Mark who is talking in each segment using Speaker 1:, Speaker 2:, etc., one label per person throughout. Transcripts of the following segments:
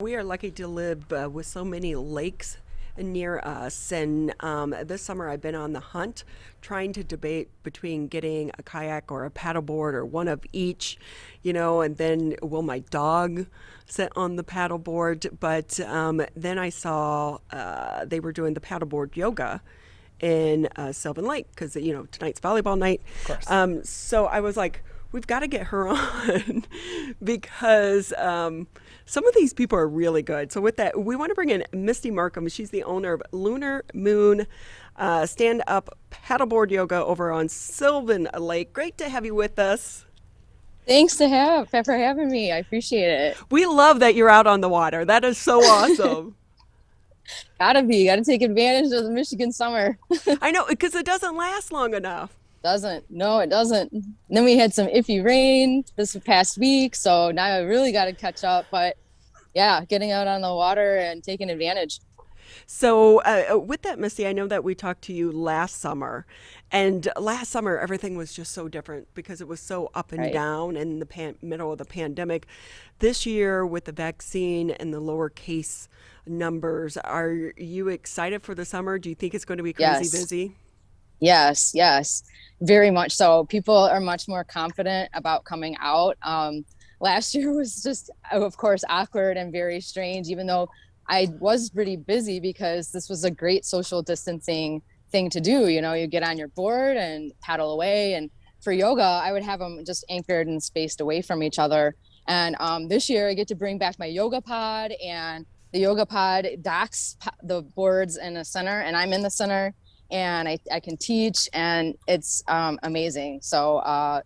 Speaker 1: We are lucky to live with so many lakes near us. And this summer I've been on the hunt trying to debate between getting a kayak or a paddleboard or one of each, and then will my dog sit on the paddleboard? But then I saw they were doing the paddleboard yoga in Sylvan Lake because tonight's volleyball night.
Speaker 2: Of course.
Speaker 1: So I was like, we've got to get her on because some of these people are really good. So with that, we want to bring in Misty Marcum. She's the owner of Lunar Moon stand-up paddleboard yoga over on Sylvan Lake. Great to have you with us.
Speaker 3: Thanks for having me. I appreciate it.
Speaker 1: We love that you're out on the water. That is so awesome.
Speaker 3: Gotta take advantage of the Michigan summer.
Speaker 1: I know, because it doesn't last long enough.
Speaker 3: No, it doesn't. And then we had some iffy rain this past week, so now I really got to catch up. But yeah, getting out on the water and taking advantage.
Speaker 1: So with that, Misty, I know that we talked to you last summer, and last summer everything was just so different because it was so up and
Speaker 3: Right.
Speaker 1: down in the middle of the pandemic. This year, with the vaccine and the lower case numbers, are you excited for the summer? Do you think it's going to be crazy
Speaker 3: Yes.
Speaker 1: busy?
Speaker 3: Yes, very much so. People are much more confident about coming out. Last year was just, of course, awkward and very strange, even though I was pretty busy because this was a great social distancing thing to do. You get on your board and paddle away. And for yoga, I would have them just anchored and spaced away from each other. And this year I get to bring back my yoga pod, and the yoga pod docks the boards in the center, and I'm in the center, and I can teach, and it's amazing. So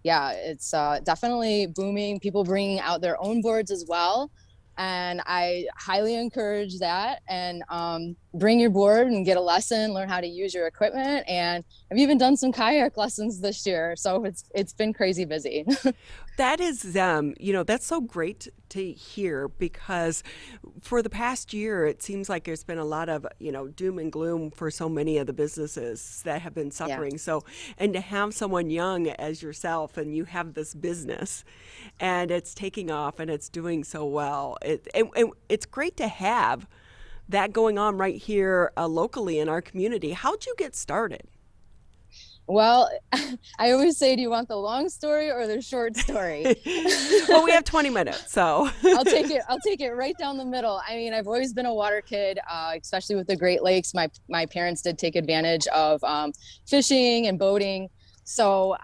Speaker 3: yeah, it's definitely booming. People bringing out their own boards as well. And I highly encourage that. And bring your board and get a lesson, learn how to use your equipment. And I've even done some kayak lessons this year. So it's been crazy busy.
Speaker 1: That is, that's so great to hear because for the past year, it seems like there's been a lot of, doom and gloom for so many of the businesses that have been
Speaker 3: Yeah.
Speaker 1: suffering. So, and to have someone young as yourself and you have this business and it's taking off and it's doing so well, and it's great to have that going on right here locally in our community. How'd you get started?
Speaker 3: Well, I always say, do you want the long story or the short story?
Speaker 1: Well, we have 20 minutes, so.
Speaker 3: I'll take it right down the middle. I mean, I've always been a water kid, especially with the Great Lakes. My parents did take advantage of fishing and boating. So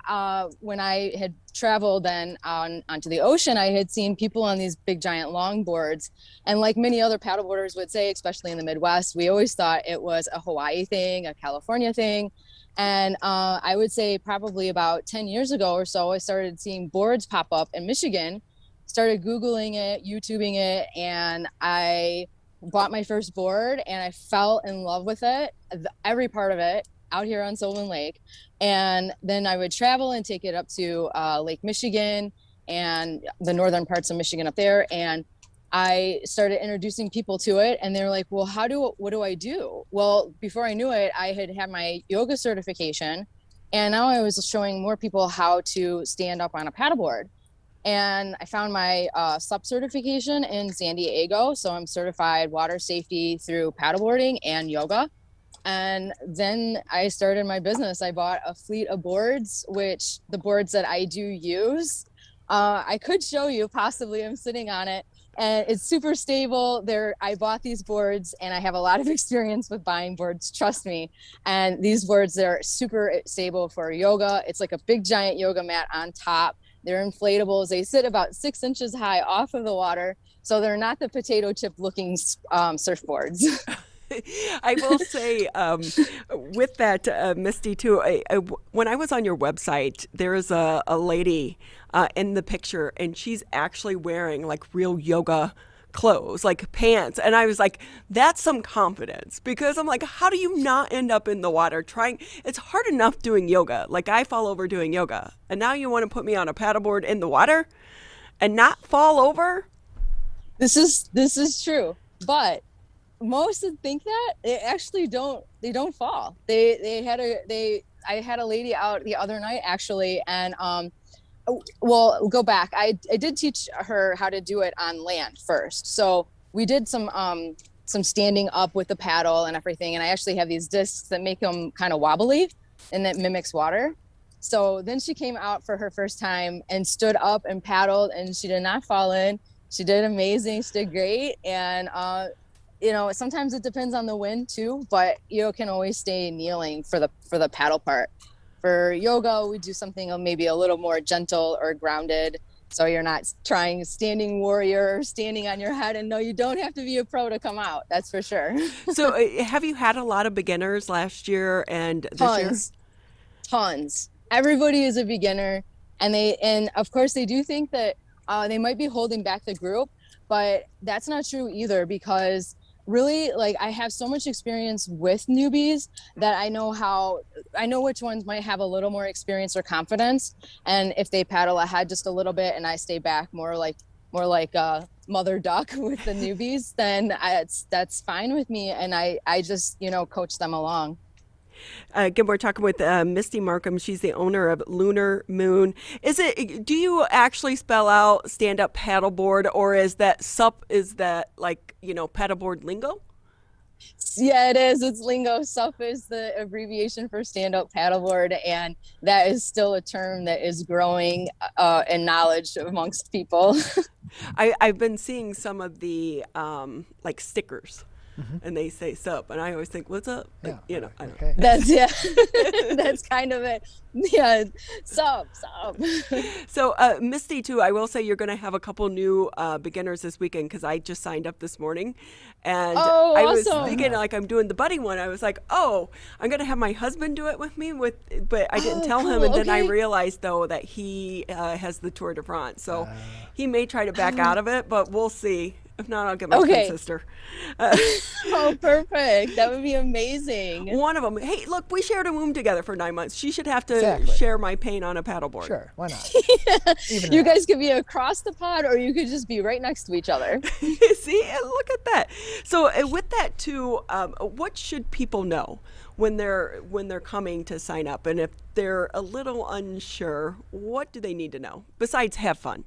Speaker 3: when I had traveled then onto the ocean, I had seen people on these big giant longboards. And like many other paddleboarders would say, especially in the Midwest, we always thought it was a Hawaii thing, a California thing. And I would say probably about 10 years ago or so, I started seeing boards pop up in Michigan, started Googling it, YouTubing it, and I bought my first board and I fell in love with it, every part of it, out here on Sylvan Lake. And then I would travel and take it up to Lake Michigan and the northern parts of Michigan up there. And I started introducing people to it, and they're like, well, what do I do? Well, before I knew it, I had my yoga certification, and now I was showing more people how to stand up on a paddleboard. And I found my SUP certification in San Diego. So I'm certified water safety through paddleboarding and yoga. And then I started my business. I bought a fleet of boards, which the boards that I do use, I could show you, possibly I'm sitting on it. And it's super stable. I bought these boards, and I have a lot of experience with buying boards, trust me. And these boards, they're super stable for yoga. It's like a big giant yoga mat on top. They're inflatables. They sit about 6 inches high off of the water. So they're not the potato chip looking surfboards.
Speaker 1: I will say with that, Misty, too, when I was on your website, there is a lady in the picture, and she's actually wearing like real yoga clothes, like pants. And I was like, that's some confidence, because I'm like, how do you not end up in the water trying? It's hard enough doing yoga. Like, I fall over doing yoga. And now you want to put me on a paddleboard in the water and not fall over?
Speaker 3: This is true. But most think that they don't fall. I had a lady out the other night actually, and well, go back. I did teach her how to do it on land first. So we did some standing up with the paddle and everything. And I actually have these discs that make them kind of wobbly and that mimics water. So then she came out for her first time and stood up and paddled, and she did not fall in. She did amazing. She did great. And, you know, sometimes it depends on the wind too, but you can always stay kneeling for the paddle part. For yoga, we do something maybe a little more gentle or grounded. So you're not trying standing warrior or standing on your head. And no, you don't have to be a pro to come out. That's for sure.
Speaker 1: So have you had a lot of beginners last year and this year?
Speaker 3: Tons. Everybody is a beginner. And of course they do think that they might be holding back the group, but that's not true either, because really, like, I have so much experience with newbies that I know which ones might have a little more experience or confidence. And if they paddle ahead just a little bit and I stay back more like mother duck with the newbies, then that's fine with me. And I just, coach them along.
Speaker 1: Again, we're talking with Misty Marcum. She's the owner of Lunar Moon. Do you actually spell out stand-up paddleboard, or is that SUP, paddleboard lingo?
Speaker 3: Yeah, it is. It's lingo. SUP is the abbreviation for stand-up paddleboard, and that is still a term that is growing in knowledge amongst people.
Speaker 1: I've been seeing some of the stickers. Mm-hmm. And they say sup, and I always think, what's up?
Speaker 2: Yeah,
Speaker 1: I don't
Speaker 2: okay.
Speaker 3: That's that's kind of it. Yeah, sup.
Speaker 1: So Misty, too, I will say you're going to have a couple new beginners this weekend, because I just signed up this morning, and I was thinking, I'm doing the buddy one. I was like, I'm going to have my husband do it with me, but I didn't tell him, and then I realized though that he has the Tour de France, so he may try to back out of it, but we'll see. If not, I'll get my twin sister.
Speaker 3: Oh, perfect. That would be amazing.
Speaker 1: One of them. Hey, look, we shared a room together for 9 months. She should have to share my pain on a paddleboard.
Speaker 2: Sure, why not?
Speaker 3: Yeah. You guys could be across the pod, or you could just be right next to each other.
Speaker 1: See, look at that. So with that too, what should people know when they're coming to sign up? And if they're a little unsure, what do they need to know besides have fun?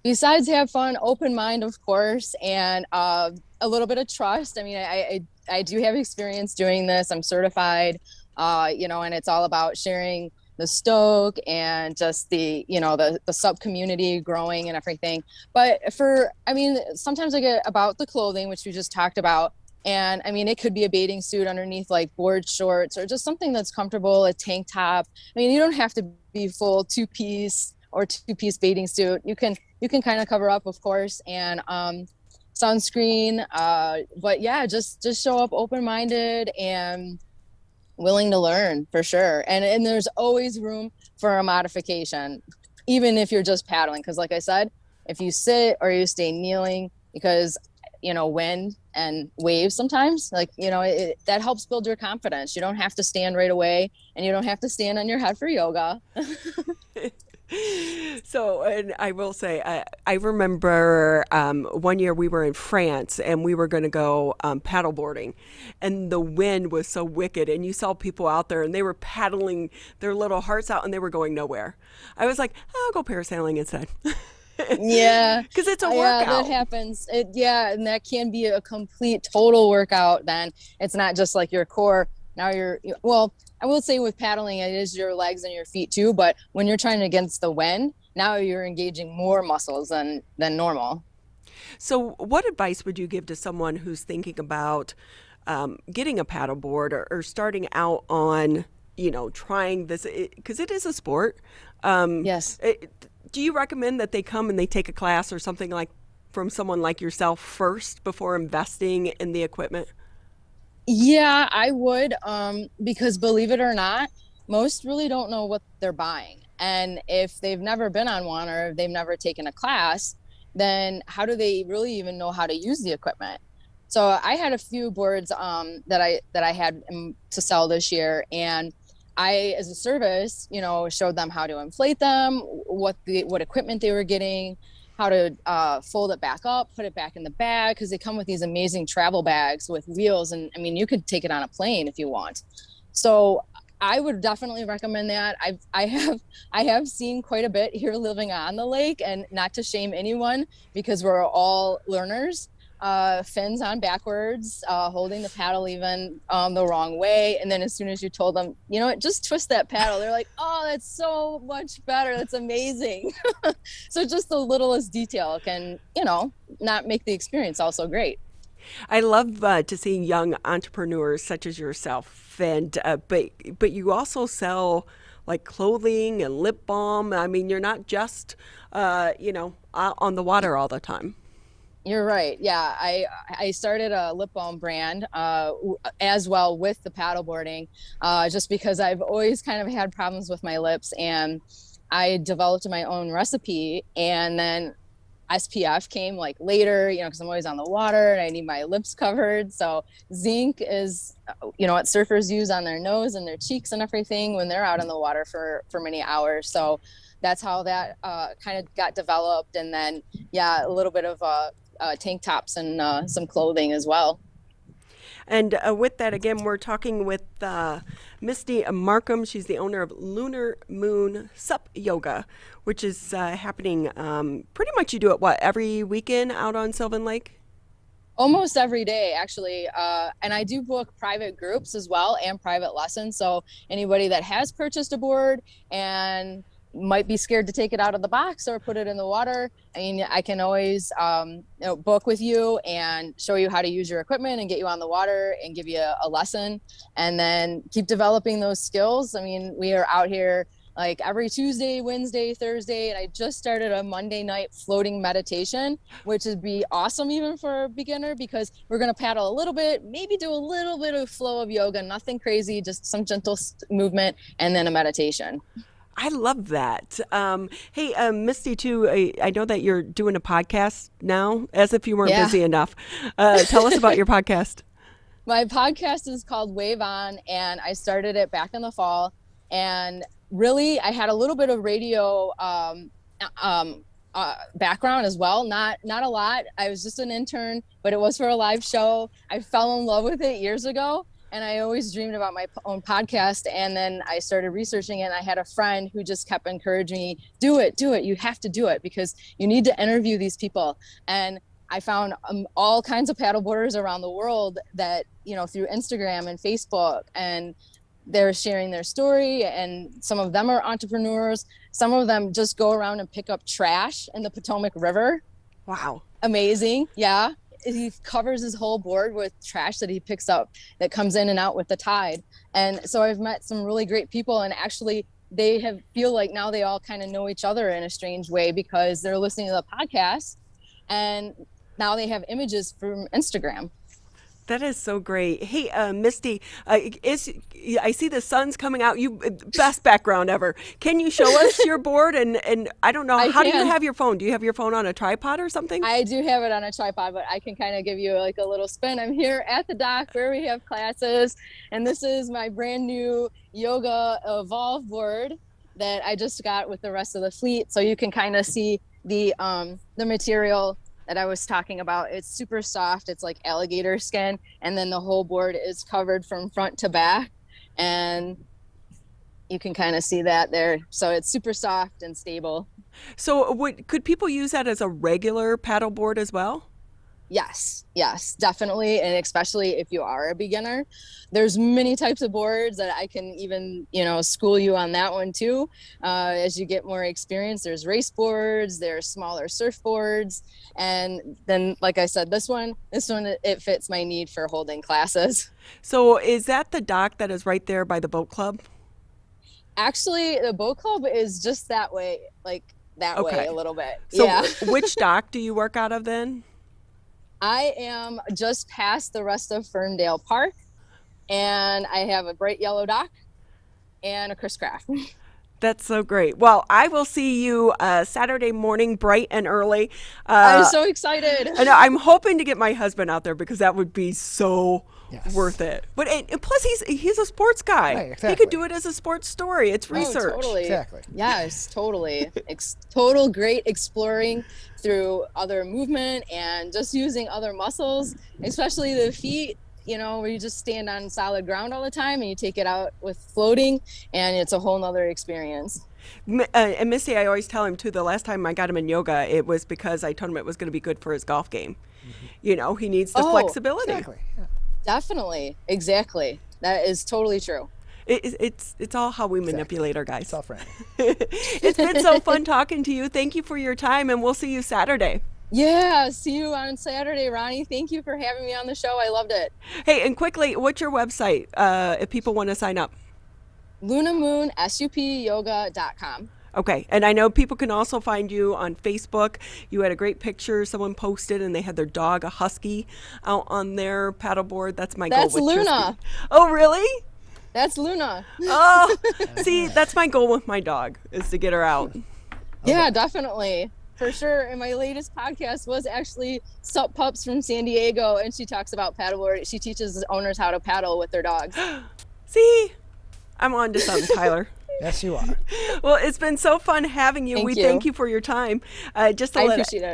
Speaker 3: Besides have fun, open mind, of course, and a little bit of trust. I mean, I do have experience doing this. I'm certified, and it's all about sharing the stoke and just the sub community growing and everything. But sometimes I get about the clothing, which we just talked about. And I mean, it could be a bathing suit underneath like board shorts, or just something that's comfortable, a tank top. I mean, you don't have to be full two-piece or two-piece bathing suit. You can kind of cover up, of course, and sunscreen. But yeah, just show up open-minded and willing to learn, for sure. And there's always room for a modification, even if you're just paddling. Because like I said, if you sit or you stay kneeling, because wind and waves sometimes, that helps build your confidence. You don't have to stand right away, and you don't have to stand on your head for yoga.
Speaker 1: So, and I will say, I remember one year we were in France and we were going to go paddleboarding, and the wind was so wicked, and you saw people out there and they were paddling their little hearts out and they were going nowhere. I was like, I'll go parasailing instead.
Speaker 3: Yeah,
Speaker 1: because it's a workout.
Speaker 3: Yeah, that happens. And that can be a complete total workout. Then it's not just like your core. Now I will say with paddling, it is your legs and your feet too. But when you're trying against the wind, now you're engaging more muscles than normal.
Speaker 1: So what advice would you give to someone who's thinking about getting a paddleboard or starting out on, trying this? Because it is a sport.
Speaker 3: Yes.
Speaker 1: Do you recommend that they come and they take a class or something from someone like yourself first before investing in the equipment?
Speaker 3: Yeah, I would, because believe it or not, most really don't know what they're buying. And if they've never been on one, or if they've never taken a class, then how do they really even know how to use the equipment? So I had a few boards that I had to sell this year, and I, as a service, showed them how to inflate them, what equipment they were getting, how to fold it back up, put it back in the bag, because they come with these amazing travel bags with wheels, and I mean, you could take it on a plane if you want. So I would definitely recommend that. I have seen quite a bit here living on the lake, and not to shame anyone, because we're all learners. fins on backwards, holding the paddle even the wrong way. And then as soon as you told them, you know what, just twist that paddle, they're like, oh, that's so much better. That's amazing. So just the littlest detail can, you know, not make the experience also great.
Speaker 1: I love to see young entrepreneurs such as yourself, and but you also sell like clothing and lip balm. I mean, you're not just on the water all the time.
Speaker 3: You're right. Yeah, I started a lip balm brand as well with the paddleboarding, just because I've always kind of had problems with my lips, and I developed my own recipe, and then SPF came like later, you know, because I'm always on the water and I need my lips covered. So zinc is, you know, what surfers use on their nose and their cheeks and everything when they're out in the water for many hours. So that's how that kind of got developed. And then, yeah, a little bit of tank tops and some clothing as well.
Speaker 1: And with that, again, we're talking with Misty Marcum. She's the owner of Moon Sup Yoga, which is happening pretty much. You do it, what, every weekend out on Sylvan Lake?
Speaker 3: Almost every day, actually. And I do book private groups as well and private lessons. So anybody that has purchased a board and might be scared to take it out of the box or put it in the water, I mean, I can always book with you and show you how to use your equipment and get you on the water and give you a lesson, and then keep developing those skills. I mean, we are out here like every Tuesday, Wednesday, Thursday, and I just started a Monday night floating meditation, which would be awesome even for a beginner, because we're going to paddle a little bit, maybe do a little bit of flow of yoga, nothing crazy, just some gentle movement, and then a meditation.
Speaker 1: I love that. Hey, Misty, too, I know that you're doing a podcast now, as if you weren't busy enough. Tell us about your podcast.
Speaker 3: My podcast is called Wave On, and I started it back in the fall. And really, I had a little bit of radio background as well. Not a lot. I was just an intern, but it was for a live show. I fell in love with it years ago. And I always dreamed about my own podcast. And then I started researching it. And I had a friend who just kept encouraging me, do it. You have to do it, because you need to interview these people. And I found all kinds of paddleboarders around the world that, you know, through Instagram and Facebook, and they're sharing their story. And some of them are entrepreneurs. Some of them just go around and pick up trash in the Potomac River.
Speaker 1: Wow.
Speaker 3: Amazing. Yeah. He covers his whole board with trash that he picks up that comes in and out with the tide. And so I've met some really great people, and actually they feel like now they all kind of know each other in a strange way, because they're listening to the podcast and now they have images from Instagram.
Speaker 1: That is so great. Hey, Misty, I see the sun's coming out. You best background ever. Can you show us your board? And I don't know, how do you have your phone? Do you have your phone on a tripod or something?
Speaker 3: I do have it on a tripod, but I can kind of give you like a little spin. I'm here at the dock where we have classes, and this is my brand new Yoga Evolve board that I just got with the rest of the fleet. So you can kind of see the material that I was talking about. It's super soft. It's like alligator skin. And then the whole board is covered from front to back. And you can kind of see that there. So it's super soft and stable.
Speaker 1: So could people use that as a regular paddle board as well?
Speaker 3: Yes, definitely. And especially if you are a beginner, there's many types of boards that I can even, you know, school you on that one too. As you get more experience, there's race boards, there's smaller surfboards. And then, like I said, this one, it fits my need for holding classes.
Speaker 1: So is that the dock that is right there by the boat club?
Speaker 3: Actually, the boat club is just that way, like that way a little bit.
Speaker 1: So which dock do you work out of then?
Speaker 3: I am just past the rest of Ferndale Park, and I have a bright yellow dock and a Chris Craft.
Speaker 1: That's so great. Well, I will see you Saturday morning, bright and early.
Speaker 3: I'm so excited.
Speaker 1: I know, I'm hoping to get my husband out there, because that would be so worth it. But and plus, he's a sports guy.
Speaker 2: Right, exactly.
Speaker 1: He could do it as a sports story. It's research.
Speaker 3: Totally.
Speaker 2: Exactly.
Speaker 3: Yes, totally. Total great exploring through other movement and just using other muscles, especially the feet. where you just stand on solid ground all the time and you take it out with floating, and it's a whole nother experience.
Speaker 1: And Misty, I always tell him too, the last time I got him in yoga, it was because I told him it was going to be good for his golf game. He needs the flexibility.
Speaker 2: Exactly. Yeah.
Speaker 3: Definitely. Exactly. That is totally true.
Speaker 1: It's all how we manipulate our guys.
Speaker 2: It's all friendly.
Speaker 1: It's been so fun talking to you. Thank you for your time, and we'll see you Saturday.
Speaker 3: Yeah, see you on Saturday, Ronnie. Thank you for having me on the show. I loved it.
Speaker 1: Hey, and quickly, what's your website if people want to sign up?
Speaker 3: LunaMoonSupYoga.com.
Speaker 1: Okay, and I know people can also find you on Facebook. You had a great picture someone posted, and they had their dog, a husky, out on their paddleboard. That's my goal.
Speaker 3: That's
Speaker 1: with
Speaker 3: Luna.
Speaker 1: Oh, really?
Speaker 3: That's Luna.
Speaker 1: Oh, see, that's my goal with my dog, is to get her out.
Speaker 3: Yeah, definitely. For sure. And my latest podcast was actually Sup Pups from San Diego, and she talks about paddleboard. She teaches owners how to paddle with their dogs.
Speaker 1: See, I'm on to something, Tyler.
Speaker 2: Yes, you are.
Speaker 1: Well, it's been so fun having you.
Speaker 3: Thank
Speaker 1: We
Speaker 3: you.
Speaker 1: thank you for your time. Just to
Speaker 3: I
Speaker 1: let
Speaker 3: appreciate it.